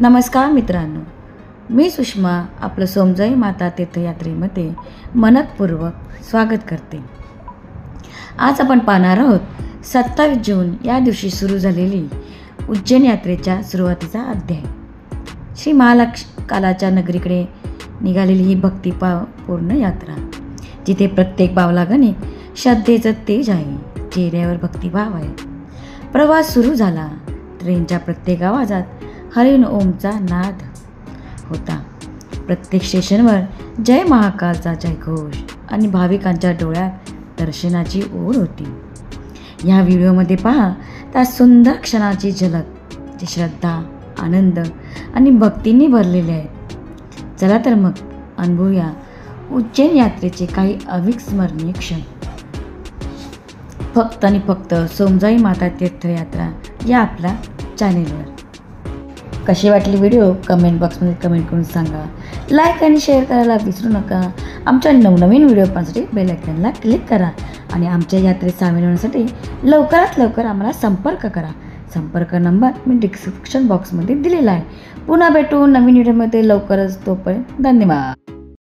नमस्कार मित्रांनो, मी सुषमा आपलं सोमजाई माता तीर्थयात्रेमध्ये मनपूर्वक स्वागत करते। आज आपण पाहणार आहोत 27 जून या दिवशी सुरू झालेली उज्जैन यात्रेच्या सुरुवातीचा अध्याय। श्री महाकालाच्या नगरीकडे निघालेली ही भक्तिपूर्ण यात्रा, जिथे प्रत्येक पावलागणी श्रद्धेचं तेज आहे, चेहऱ्यावर भक्तिभाव आहे। प्रवास सुरू झाला। ट्रेनच्या प्रत्येक आवाजात हरिण ओमचा नाद होता। प्रत्येक स्टेशनवर जय महाकालचा जयघोष आणि भाविकांच्या डोळ्यात दर्शनाची ओढ होती। या व्हिडिओमध्ये पहा त्या सुंदर क्षणाची झलक, जी श्रद्धा, आनंद आणि भक्तीने भरलेले आहेत। चला तर मग अनुभवूया उज्जैन यात्रेचे काही अविस्मरणीय क्षण। फक्त आणि फक्त सोमजाई माता तीर्थयात्रा या आपल्या चॅनेलवर। कशी वाटली व्हिडिओ कमेंट बॉक्समध्ये कमेंट करून सांगा। लाईक आणि शेअर करायला विसरू नका। आमच्या नवनवीन व्हिडिओ पाहण्यासाठी बेल आयकॉनला क्लिक करा आणि आमच्या यात्रेत सामील होण्यासाठी लवकरात लवकर आम्हाला संपर्क करा। संपर्क नंबर मी डिस्क्रिप्शन बॉक्समध्ये दिलेला आहे। पुन्हा भेटू नवीन व्हिडिओमध्ये लवकरच। तोपर्यंत धन्यवाद।